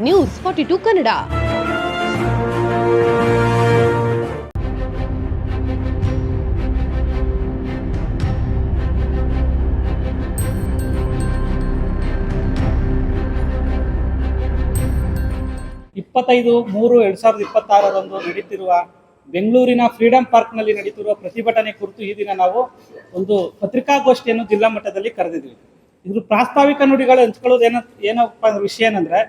News 42 Kannada. ಇಪ್ಪತ್ತೈದು 3/2026 ನಡೆಯುತ್ತಿರುವ ಬೆಂಗಳೂರಿನ ಫ್ರೀಡಂ ಪಾರ್ಕ್ನಲ್ಲಿ ನಡೆಯುತ್ತಿರುವ ಪ್ರತಿಭಟನೆ ಕುರಿತು ಈ ದಿನ ನಾವು ಒಂದು ಪತ್ರಿಕಾಗೋಷ್ಠಿಯನ್ನು ಜಿಲ್ಲಾ ಮಟ್ಟದಲ್ಲಿ ಕರೆದಿದ್ವಿ. ಇದ್ರ ಪ್ರಾಸ್ತಾವಿಕ ನುಡಿಗಳು ಹಂಚ್ಕೊಳ್ಳೋದು ಏನಪ್ಪ ಅಂದ್ರೆ ವಿಷಯ ಏನಂದ್ರೆ,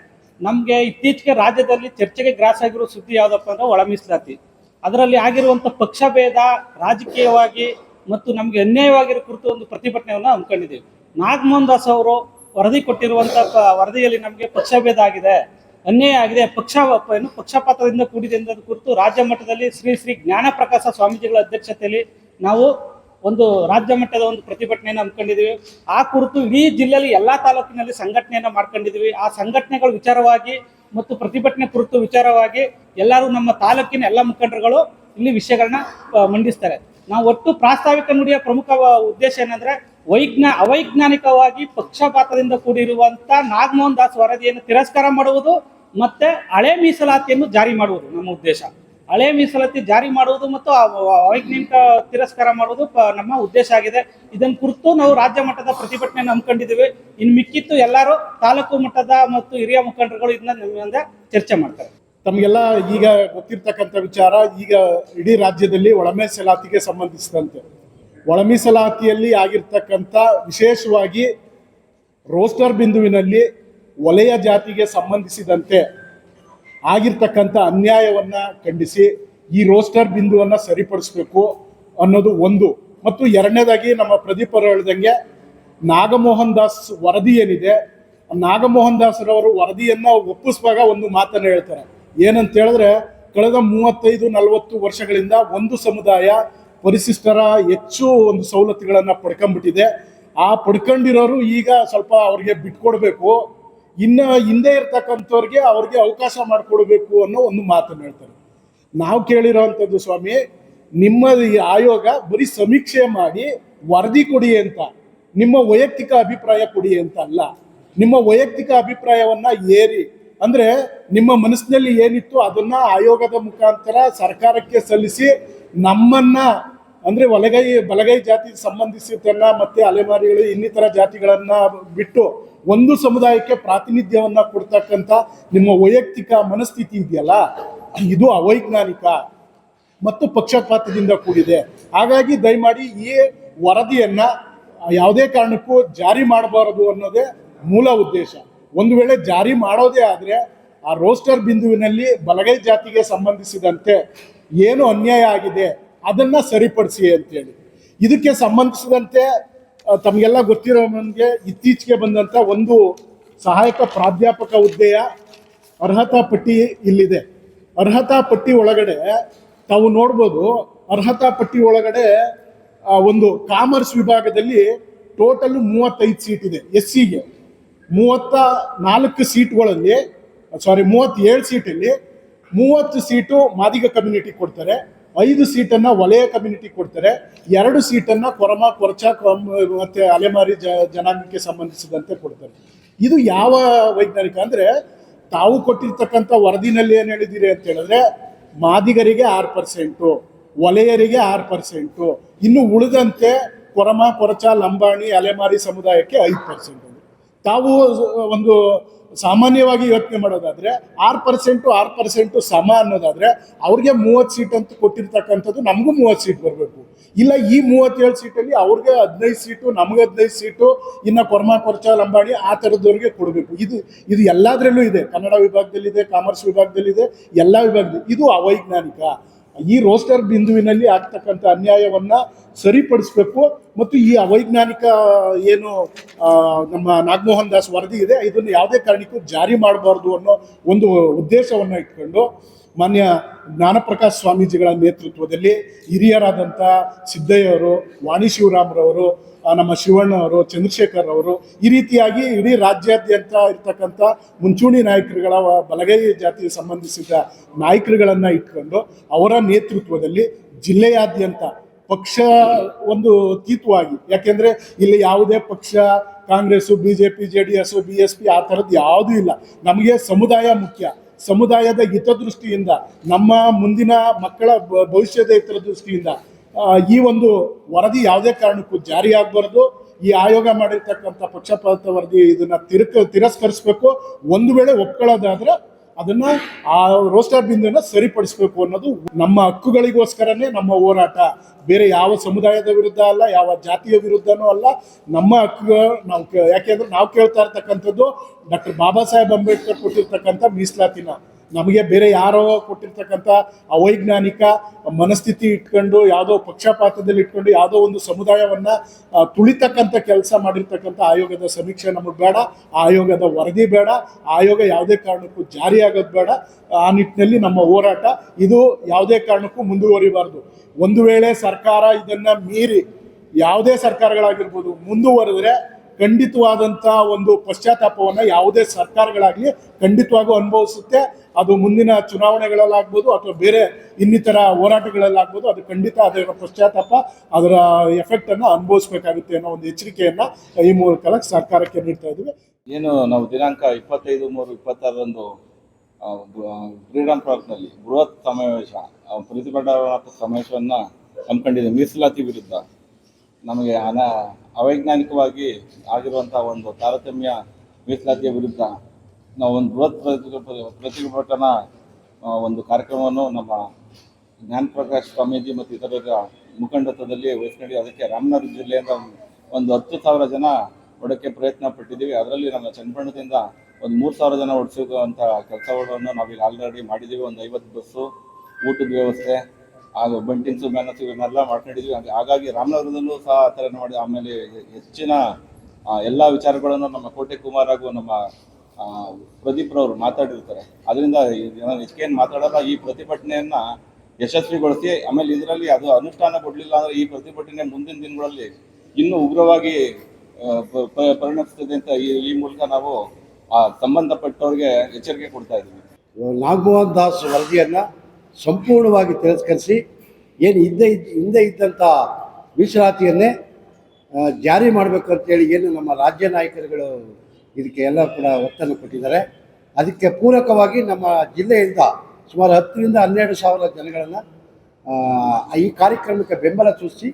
ನಮಗೆ ಇತ್ತೀಚೆಗೆ ರಾಜ್ಯದಲ್ಲಿ ಚರ್ಚೆಗೆ ಗ್ರಾಸ್ ಆಗಿರೋ ಸುದ್ದಿ ಯಾವುದಪ್ಪ ಅಂದ್ರೆ ಒಳ ಮೀಸಲಾತಿ. ಅದರಲ್ಲಿ ಆಗಿರುವಂಥ ಪಕ್ಷಭೇದ ರಾಜಕೀಯವಾಗಿ ಮತ್ತು ನಮಗೆ ಅನ್ಯಾಯವಾಗಿರೋ ಕುರಿತು ಒಂದು ಪ್ರತಿಭಟನೆಯನ್ನು ಹಮ್ಮಿಕೊಂಡಿದ್ದೀವಿ. ನಾಗಮೋಹನ್ ದಾಸ್ ಅವರು ವರದಿ ಕೊಟ್ಟಿರುವಂಥ ವರದಿಯಲ್ಲಿ ನಮಗೆ ಪಕ್ಷಭೇದ ಆಗಿದೆ, ಅನ್ಯಾಯ ಆಗಿದೆ, ಪಕ್ಷಪಾತದಿಂದ ಕೂಡಿದೆ ಎಂಬುದು ಕುರಿತು ರಾಜ್ಯ ಮಟ್ಟದಲ್ಲಿ ಶ್ರೀ ಜ್ಞಾನ ಪ್ರಕಾಶ ಸ್ವಾಮೀಜಿಗಳ ಅಧ್ಯಕ್ಷತೆಯಲ್ಲಿ ನಾವು ಒಂದು ರಾಜ್ಯ ಮಟ್ಟದ ಒಂದು ಪ್ರತಿಭಟನೆಯನ್ನು ಹಮ್ಮಿಕೊಂಡಿದ್ದೀವಿ. ಆ ಕುರಿತು ಇಡೀ ಜಿಲ್ಲೆಯಲ್ಲಿ ಎಲ್ಲ ತಾಲೂಕಿನಲ್ಲಿ ಸಂಘಟನೆಯನ್ನು ಮಾಡ್ಕೊಂಡಿದ್ದೀವಿ. ಆ ಸಂಘಟನೆಗಳ ವಿಚಾರವಾಗಿ ಮತ್ತು ಪ್ರತಿಭಟನೆ ಕುರಿತು ವಿಚಾರವಾಗಿ ಎಲ್ಲರೂ ನಮ್ಮ ತಾಲೂಕಿನ ಎಲ್ಲ ಮುಖಂಡರುಗಳು ಇಲ್ಲಿ ವಿಷಯಗಳನ್ನ ಮಂಡಿಸ್ತಾರೆ. ನಾವು ಒಟ್ಟು ಪ್ರಾಸ್ತಾವಿಕ ನುಡಿಯ ಪ್ರಮುಖ ಉದ್ದೇಶ ಏನಂದ್ರೆ, ಅವೈಜ್ಞಾನಿಕವಾಗಿ ಪಕ್ಷಪಾತದಿಂದ ಕೂಡಿರುವಂತ ನಾಗಮೋಹನ್ ದಾಸ್ ವರದಿಯನ್ನು ತಿರಸ್ಕಾರ ಮಾಡುವುದು ಮತ್ತೆ ಹಳೆ ಮೀಸಲಾತಿಯನ್ನು ಜಾರಿ ಮಾಡುವುದು ನಮ್ಮ ಉದ್ದೇಶ. ಹಳೆ ಮೀಸಲಾತಿ ಜಾರಿ ಮಾಡುವುದು ಮತ್ತು ಅವೈಜ್ಞಾನಿಕ ತಿರಸ್ಕಾರ ಮಾಡುವುದು ನಮ್ಮ ಉದ್ದೇಶ ಆಗಿದೆ. ಇದನ್ನ ಕುರಿತು ನಾವು ರಾಜ್ಯ ಮಟ್ಟದ ಪ್ರತಿಭಟನೆಯನ್ನು ಹಮ್ಮಿಕೊಂಡಿದ್ದೀವಿ. ಇನ್ನು ಮಿಕ್ಕಿತ್ತು ಎಲ್ಲರೂ ತಾಲೂಕು ಮಟ್ಟದ ಮತ್ತು ಹಿರಿಯ ಮುಖಂಡರುಗಳು ಇದನ್ನ ನಮ್ಮಿಂದ ಚರ್ಚೆ ಮಾಡ್ತಾರೆ. ತಮಗೆಲ್ಲ ಈಗ ಗೊತ್ತಿರ್ತಕ್ಕಂಥ ವಿಚಾರ, ಈಗ ಇಡೀ ರಾಜ್ಯದಲ್ಲಿ ಒಳ ಮೀಸಲಾತಿಗೆ ಸಂಬಂಧಿಸಿದಂತೆ ಒಳ ಮೀಸಲಾತಿಯಲ್ಲಿ ಆಗಿರ್ತಕ್ಕಂಥ ವಿಶೇಷವಾಗಿ ರೋಸ್ಟರ್ ಬಿಂದುವಿನಲ್ಲಿ ವಲಯ ಜಾತಿಗೆ ಸಂಬಂಧಿಸಿದಂತೆ ಆಗಿರ್ತಕ್ಕಂಥ ಅನ್ಯಾಯವನ್ನು ಖಂಡಿಸಿ ಈ ರೋಸ್ಟರ್ ಬಿಂದುವನ್ನು ಸರಿಪಡಿಸಬೇಕು ಅನ್ನೋದು ಒಂದು. ಮತ್ತು ಎರಡನೇದಾಗಿ ನಮ್ಮ ಪ್ರದೀಪ್ ಅವರು ಹೇಳ್ದಂಗೆ ನಾಗಮೋಹನ್ ದಾಸ್ ವರದಿ ಏನಿದೆ, ನಾಗಮೋಹನ್ ದಾಸರವರು ವರದಿಯನ್ನು ಒಪ್ಪಿಸುವಾಗ ಒಂದು ಮಾತನ್ನು ಹೇಳ್ತಾರೆ. ಏನಂತ ಹೇಳಿದ್ರೆ, ಕಳೆದ 35-40 ವರ್ಷಗಳಿಂದ ಒಂದು ಸಮುದಾಯ ಪರಿಶಿಷ್ಟರ ಹೆಚ್ಚು ಒಂದು ಸವಲತ್ತುಗಳನ್ನು ಪಡ್ಕೊಂಡ್ಬಿಟ್ಟಿದೆ. ಆ ಪಡ್ಕೊಂಡಿರೋರು ಈಗ ಸ್ವಲ್ಪ ಅವ್ರಿಗೆ ಬಿಟ್ಕೊಡ್ಬೇಕು, ಇನ್ನು ಹಿಂದೆ ಇರ್ತಕ್ಕಂಥವ್ರಿಗೆ ಅವ್ರಿಗೆ ಅವಕಾಶ ಮಾಡಿಕೊಡ್ಬೇಕು ಅನ್ನೋ ಒಂದು ಮಾತನ್ನು ಹೇಳ್ತಾರೆ. ನಾವು ಕೇಳಿರೋವಂಥದ್ದು, ಸ್ವಾಮಿ ನಿಮ್ಮ ಈ ಆಯೋಗ ಬರೀ ಸಮೀಕ್ಷೆ ಮಾಡಿ ವರದಿ ಕೊಡಿ ಅಂತ, ನಿಮ್ಮ ವೈಯಕ್ತಿಕ ಅಭಿಪ್ರಾಯ ಕೊಡಿ ಅಂತ ಅಲ್ಲ. ನಿಮ್ಮ ವೈಯಕ್ತಿಕ ಅಭಿಪ್ರಾಯವನ್ನ ಏರಿ ಅಂದ್ರೆ ನಿಮ್ಮ ಮನಸ್ಸಿನಲ್ಲಿ ಏನಿತ್ತು ಅದನ್ನ ಆಯೋಗದ ಮುಖಾಂತರ ಸರ್ಕಾರಕ್ಕೆ ಸಲ್ಲಿಸಿ ನಮ್ಮನ್ನ ಅಂದ್ರೆ ಬಲಗೈ ಜಾತಿಗೆ ಸಂಬಂಧಿಸಿದ್ದನ್ನ ಮತ್ತೆ ಅಲೆಮಾರಿಗಳು ಇನ್ನಿತರ ಜಾತಿಗಳನ್ನ ಬಿಟ್ಟು ಒಂದು ಸಮುದಾಯಕ್ಕೆ ಪ್ರಾತಿನಿಧ್ಯವನ್ನ ಕೊಡ್ತಕ್ಕಂಥ ನಿಮ್ಮ ವೈಯಕ್ತಿಕ ಮನಸ್ಥಿತಿ ಇದೆಯಲ್ಲ, ಇದು ಅವೈಜ್ಞಾನಿಕ ಮತ್ತು ಪಕ್ಷಪಾತದಿಂದ ಕೂಡಿದೆ. ಹಾಗಾಗಿ ದಯಮಾಡಿ ಈ ವರದಿಯನ್ನ ಯಾವುದೇ ಕಾರಣಕ್ಕೂ ಜಾರಿ ಮಾಡಬಾರದು ಅನ್ನೋದೇ ಮೂಲ ಉದ್ದೇಶ. ಒಂದು ವೇಳೆ ಜಾರಿ ಮಾಡೋದೇ ಆದರೆ ಆ ರೋಸ್ಟರ್ ಬಿಂದುವಿನಲ್ಲಿ ಬಲಗೈ ಜಾತಿಗೆ ಸಂಬಂಧಿಸಿದಂತೆ ಏನು ಅನ್ಯಾಯ ಆಗಿದೆ ಅದನ್ನ ಸರಿಪಡಿಸಿ ಅಂತೇಳಿ. ಇದಕ್ಕೆ ಸಂಬಂಧಿಸಿದಂತೆ ತಮಗೆಲ್ಲ ಗೊತ್ತಿರೋ ನನಗೆ ಇತ್ತೀಚೆಗೆ ಬಂದಂಥ ಒಂದು ಸಹಾಯಕ ಪ್ರಾಧ್ಯಾಪಕ ಹುದ್ದೆಯ ಅರ್ಹತಾ ಪಟ್ಟಿ ಇಲ್ಲಿದೆ. ಅರ್ಹತಾ ಪಟ್ಟಿ ಒಳಗಡೆ ತಾವು ನೋಡ್ಬೋದು, ಅರ್ಹತಾ ಪಟ್ಟಿ ಒಳಗಡೆ ಒಂದು ಕಾಮರ್ಸ್ ವಿಭಾಗದಲ್ಲಿ ಟೋಟಲ್ 35 ಸೀಟ್ ಇದೆ. SCಗೆ 34 ಸೀಟ್ಗಳಲ್ಲಿ 37 ಸೀಟಲ್ಲಿ 30 ಸೀಟು ಮಾದಿಗ ಕಮ್ಯುನಿಟಿ ಕೊಡ್ತಾರೆ, 5 ಸೀಟನ್ನ ವಲಯ ಕಮ್ಯುನಿಟಿ ಕೊಡ್ತಾರೆ, 2 ಸೀಟನ್ನ ಕೊರಚ ಮತ್ತೆ ಅಲೆಮಾರಿ ಜನಾಂಗಕ್ಕೆ ಸಂಬಂಧಿಸಿದಂತೆ ಕೊಡ್ತಾರೆ. ಇದು ಯಾವ ವೈಜ್ಞಾನಿಕ ಅಂದ್ರೆ, ತಾವು ಕೊಟ್ಟಿರ್ತಕ್ಕಂಥ ವರದಿನಲ್ಲಿ ಏನು ಹೇಳಿದ್ದೀರಿ ಅಂತ ಹೇಳಿದ್ರೆ, ಮಾದಿಗರಿಗೆ 6%, ವಲಯರಿಗೆ 6%, ಇನ್ನು ಉಳಿದಂತೆ ಕೊರಚ ಲಂಬಾಣಿ ಅಲೆಮಾರಿ ಸಮುದಾಯಕ್ಕೆ 5%. ತಾವು ಒಂದು ಸಾಮಾನ್ಯವಾಗಿ ಯೋಚನೆ ಮಾಡೋದಾದ್ರೆ 6% ಸಮ ಅನ್ನೋದಾದ್ರೆ ಅವ್ರಿಗೆ 30 ಸೀಟ್ ಅಂತ ಕೊಟ್ಟಿರ್ತಕ್ಕಂಥದ್ದು ನಮಗೂ 30 ಸೀಟ್ ಬರಬೇಕು. ಇಲ್ಲ ಈ 37 ಸೀಟಲ್ಲಿ ಅವ್ರಿಗೆ 15 ಸೀಟು, ನಮ್ಗೆ 15 ಸೀಟು, ಇನ್ನು ಕೊರಚ ಲಂಬಾಣಿ ಆ ಥರದವ್ರಿಗೆ ಕೊಡಬೇಕು. ಇದು ಎಲ್ಲದರಲ್ಲೂ ಇದೆ. ಕನ್ನಡ ವಿಭಾಗದಲ್ಲಿದೆ, ಕಾಮರ್ಸ್ ವಿಭಾಗದಲ್ಲಿದೆ, ಎಲ್ಲ ವಿಭಾಗದಲ್ಲಿ. ಇದು ಅವೈಜ್ಞಾನಿಕ. ಈ ರೋಸ್ಟರ್ ಬಿಂದುವಿನಲ್ಲಿ ಆಗ್ತಕ್ಕಂಥ ಅನ್ಯಾಯವನ್ನ ಸರಿಪಡಿಸಬೇಕು ಮತ್ತು ಈ ಅವೈಜ್ಞಾನಿಕ ಏನು ನಮ್ಮ ನಾಗಮೋಹನ್ ದಾಸ್ ವರದಿ ಇದೆ ಇದನ್ನು ಯಾವುದೇ ಕಾರಣಕ್ಕೂ ಜಾರಿ ಮಾಡಬಾರ್ದು ಅನ್ನೋ ಒಂದು ಉದ್ದೇಶವನ್ನು ಇಟ್ಕೊಂಡು ಮಾನ್ಯ ಜ್ಞಾನಪ್ರಕಾಶ್ ಸ್ವಾಮೀಜಿಗಳ ನೇತೃತ್ವದಲ್ಲಿ ಹಿರಿಯರಾದಂಥ ಸಿದ್ದಯ್ಯವರು, ವಾಣಿ ಶಿವರಾಮ್ರವರು, ನಮ್ಮ ಶಿವಣ್ಣ ಅವರು, ಚಂದ್ರಶೇಖರ್ ಅವರು, ಈ ರೀತಿಯಾಗಿ ಇಡೀ ರಾಜ್ಯಾದ್ಯಂತ ಇರ್ತಕ್ಕಂಥ ಮುಂಚೂಣಿ ನಾಯಕರುಗಳ ಬಲಗೈ ಜಾತಿಗೆ ಸಂಬಂಧಿಸಿದ ನಾಯಕರುಗಳನ್ನು ಇಟ್ಕೊಂಡು ಅವರ ನೇತೃತ್ವದಲ್ಲಿ ಜಿಲ್ಲೆಯಾದ್ಯಂತ ಪಕ್ಷ ಒಂದು ಅತೀತವಾಗಿ, ಯಾಕೆಂದ್ರೆ ಇಲ್ಲಿ ಯಾವುದೇ ಪಕ್ಷ ಕಾಂಗ್ರೆಸ್ಸು BJP JDS BSP ಆ ಥರದ್ದು ಯಾವುದೂ ಇಲ್ಲ. ನಮಗೆ ಸಮುದಾಯ ಮುಖ್ಯ. ಸಮುದಾಯದ ಹಿತದೃಷ್ಟಿಯಿಂದ, ನಮ್ಮ ಮುಂದಿನ ಮಕ್ಕಳ ಭವಿಷ್ಯದ ಹಿತದೃಷ್ಟಿಯಿಂದ ಈ ಒಂದು ವರದಿ ಯಾವುದೇ ಕಾರಣಕ್ಕೂ ಜಾರಿ ಆಗಬಾರ್ದು. ಈ ಆಯೋಗ ಮಾಡಿರ್ತಕ್ಕಂಥ ಪಕ್ಷಪಾತ ವರದಿ ಇದನ್ನ ತಿರಸ್ಕರಿಸಬೇಕು. ಒಂದು ವೇಳೆ ಒಪ್ಕೊಳ್ಳೋದಾದ್ರೆ ಅದನ್ನ ಆ ರೋಸ್ಟರ್ ಬಿಂದುವನ್ನ ಸರಿಪಡಿಸಬೇಕು ಅನ್ನೋದು ನಮ್ಮ ಹಕ್ಕುಗಳಿಗೋಸ್ಕರನೇ ನಮ್ಮ ಹೋರಾಟ. ಬೇರೆ ಯಾವ ಸಮುದಾಯದ ವಿರುದ್ಧ ಅಲ್ಲ, ಯಾವ ಜಾತಿಯ ವಿರುದ್ಧನೂ ಅಲ್ಲ. ನಮ್ಮ ಹಕ್ಕು ನಾವು ಯಾಕೆಂದ್ರೆ ನಾವು ಕೇಳ್ತಾ ಇರ್ತಕ್ಕಂಥದ್ದು ಡಾಕ್ಟರ್ ಬಾಬಾ ಸಾಹೇಬ್ ಅಂಬೇಡ್ಕರ್ ಕೊಟ್ಟಿರ್ತಕ್ಕಂಥ ಮೀಸಲಾತಿನ. ನಮಗೆ ಬೇರೆ ಯಾರೋ ಕೊಟ್ಟಿರ್ತಕ್ಕಂಥ ಅವೈಜ್ಞಾನಿಕ ಮನಸ್ಥಿತಿ ಇಟ್ಕೊಂಡು, ಯಾವುದೋ ಪಕ್ಷಪಾತದಲ್ಲಿ ಇಟ್ಕೊಂಡು ಯಾವುದೋ ಒಂದು ಸಮುದಾಯವನ್ನ ತುಳಿತಕ್ಕಂಥ ಕೆಲಸ ಮಾಡಿರ್ತಕ್ಕಂಥ ಆಯೋಗದ ಸಮೀಕ್ಷೆ ನಮಗೆ ಬೇಡ. ಆಯೋಗದ ವರದಿ ಬೇಡ. ಆಯೋಗ ಯಾವುದೇ ಕಾರಣಕ್ಕೂ ಜಾರಿಯಾಗೋದು ಬೇಡ. ಆ ನಿಟ್ಟಿನಲ್ಲಿ ನಮ್ಮ ಹೋರಾಟ ಇದು ಯಾವುದೇ ಕಾರಣಕ್ಕೂ ಮುಂದುವರಿಬಾರ್ದು. ಒಂದು ವೇಳೆ ಸರ್ಕಾರ ಇದನ್ನ ಮೀರಿ, ಯಾವುದೇ ಸರ್ಕಾರಗಳಾಗಿರ್ಬೋದು, ಮುಂದುವರೆದ್ರೆ ಖಂಡಿತವಾದಂಥ ಒಂದು ಪಶ್ಚಾತ್ತಾಪವನ್ನು ಯಾವುದೇ ಸರ್ಕಾರಗಳಾಗಲಿ ಖಂಡಿತವಾಗೂ ಅನುಭವಿಸುತ್ತೆ. ಅದು ಮುಂದಿನ ಚುನಾವಣೆಗಳಲ್ಲಾಗ್ಬೋದು ಅಥವಾ ಬೇರೆ ಇನ್ನಿತರ ಹೋರಾಟಗಳಲ್ಲಾಗ್ಬೋದು. ಅದು ಖಂಡಿತ ಅದರ ಪಶ್ಚಾತ್ತಾಪ, ಅದರ ಎಫೆಕ್ಟನ್ನು ಅನುಭವಿಸ್ಬೇಕಾಗುತ್ತೆ ಅನ್ನೋ ಒಂದು ಎಚ್ಚರಿಕೆಯನ್ನು ಈ ಮೂಲಕ ಸರ್ಕಾರಕ್ಕೆ ನೀಡ್ತಾ ಇದ್ದೀವಿ. ಏನು ನಾವು ದಿನಾಂಕ 25/3/26ರಂದು ಫ್ರೀಡಂ ಪಾರ್ಕ್ನಲ್ಲಿ ಬೃಹತ್ ಸಮಾವೇಶ, ಪ್ರತಿಭಟನಾತ್ಮಕ ಸಮಾವೇಶವನ್ನು ಹಮ್ಮಿಕೊಂಡಿದೆ. ಮೀಸಲಾತಿ ವಿರುದ್ಧ ನಮಗೆ ಅವೈಜ್ಞಾನಿಕವಾಗಿ ಆಗಿರುವಂಥ ಒಂದು ತಾರತಮ್ಯ ಮೀಸಲಾತಿಯ ವಿರುದ್ಧ ನಾವು ಒಂದು ಬೃಹತ್ ಪ್ರತಿಭಟನಾ ಒಂದು ಕಾರ್ಯಕ್ರಮವನ್ನು ನಮ್ಮ ಜ್ಞಾನ ಪ್ರಕಾಶ್ ಸ್ವಾಮೀಜಿ ಮತ್ತು ಇತರರ ಮುಖಂಡತ್ವದಲ್ಲಿ ವಹಿಸ್ಕೊಂಡು ಅದಕ್ಕೆ ರಾಮನಗರ ಜಿಲ್ಲೆಯಿಂದ ಒಂದು 10,000 ಜನ ಒಡಕ್ಕೆ ಪ್ರಯತ್ನ ಪಟ್ಟಿದ್ದೀವಿ. ಅದರಲ್ಲಿ ನಮ್ಮ ಚನ್ನಪಟ್ಟಣದಿಂದ ಒಂದು 3,000 ಜನ ಓಡಿಸುವಂಥ ಕೆಲಸಗಳನ್ನು ನಾವೀಗ ಆಲ್ರೆಡಿ ಮಾಡಿದ್ದೀವಿ. ಒಂದು 50 ಬಸ್ಸು, ಊಟದ ವ್ಯವಸ್ಥೆ, ಹಾಗೂ ಬಂಟಿಂಗ್ಸು ಮ್ಯಾನಸ್ ಇವನ್ನೆಲ್ಲ ಮಾಡ್ಕೊಂಡಿದ್ವಿ. ಹಾಗಾಗಿ ರಾಮನಗರದಲ್ಲೂ ಸಹ ಆ ಥರ ಮಾಡಿ ಆಮೇಲೆ ಹೆಚ್ಚಿನ ಎಲ್ಲ ವಿಚಾರಗಳನ್ನು ನಮ್ಮ ಕೋಟೆ ಕುಮಾರ್ ಹಾಗೂ ನಮ್ಮ ಪ್ರದೀಪ್ರವರು ಮಾತಾಡಿರ್ತಾರೆ. ಅದರಿಂದ ನಾನು ಹೆಚ್ಚೇನು ಮಾತಾಡಲ್ಲ. ಈ ಪ್ರತಿಭಟನೆಯನ್ನು ಯಶಸ್ವಿಗೊಳಿಸಿ ಆಮೇಲೆ ಇದರಲ್ಲಿ ಅದು ಅನುಷ್ಠಾನಗೊಳ್ಳಲಿಲ್ಲ ಅಂದರೆ ಈ ಪ್ರತಿಭಟನೆ ಮುಂದಿನ ದಿನಗಳಲ್ಲಿ ಇನ್ನೂ ಉಗ್ರವಾಗಿ ಪರಿಣಮಿಸ್ತದೆ ಅಂತ ಈ ಮೂಲಕ ನಾವು ಸಂಬಂಧಪಟ್ಟವ್ರಿಗೆ ಎಚ್ಚರಿಕೆ ಕೊಡ್ತಾ ಇದ್ದೀವಿ. ನಾಗಮೋಹನ್ ದಾಸ್ ವರದಿಯನ್ನು ಸಂಪೂರ್ಣವಾಗಿ ತಿರಸ್ಕರಿಸಿ ಏನು ಹಿಂದೆ ಇದ್ದಂಥ ಮೀಸಲಾತಿಯನ್ನೇ ಜಾರಿ ಮಾಡಬೇಕಂತೇಳಿ ಏನು ನಮ್ಮ ರಾಜ್ಯ ನಾಯಕರುಗಳು ಇದಕ್ಕೆ ಎಲ್ಲ ಕೂಡ ಒತ್ತನ್ನು ಕೊಟ್ಟಿದ್ದಾರೆ. ಅದಕ್ಕೆ ಪೂರಕವಾಗಿ ನಮ್ಮ ಜಿಲ್ಲೆಯಿಂದ ಸುಮಾರು 10,000 ರಿಂದ 12,000 ಜನಗಳನ್ನು ಈ ಕಾರ್ಯಕ್ರಮಕ್ಕೆ ಬೆಂಬಲ ಸೂಚಿಸಿ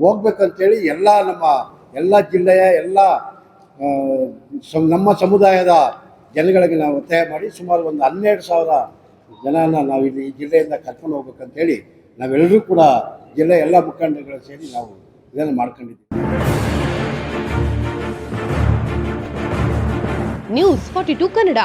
ಹೋಗ್ಬೇಕಂತೇಳಿ ಎಲ್ಲ ಜಿಲ್ಲೆಯ ನಮ್ಮ ಸಮುದಾಯದ ಜನಗಳಿಗೆ ನಾವು ಒತ್ತಾಯ ಮಾಡಿ ಸುಮಾರು ಒಂದು 12,000 ಜನನ ನಾವು ಇಲ್ಲಿ ಈ ಜಿಲ್ಲೆಯಿಂದ ಕರ್ಕೊಂಡು ಹೋಗ್ಬೇಕಂತೇಳಿ ನಾವೆಲ್ಲರೂ ಕೂಡ ಜಿಲ್ಲೆಯ ಎಲ್ಲ ಮುಖಂಡರುಗಳು ಸೇರಿ ನಾವು ಇದನ್ನು ಮಾಡ್ಕೊಂಡಿದ್ದೀವಿ. ನ್ಯೂಸ್ 42 ಕನ್ನಡ.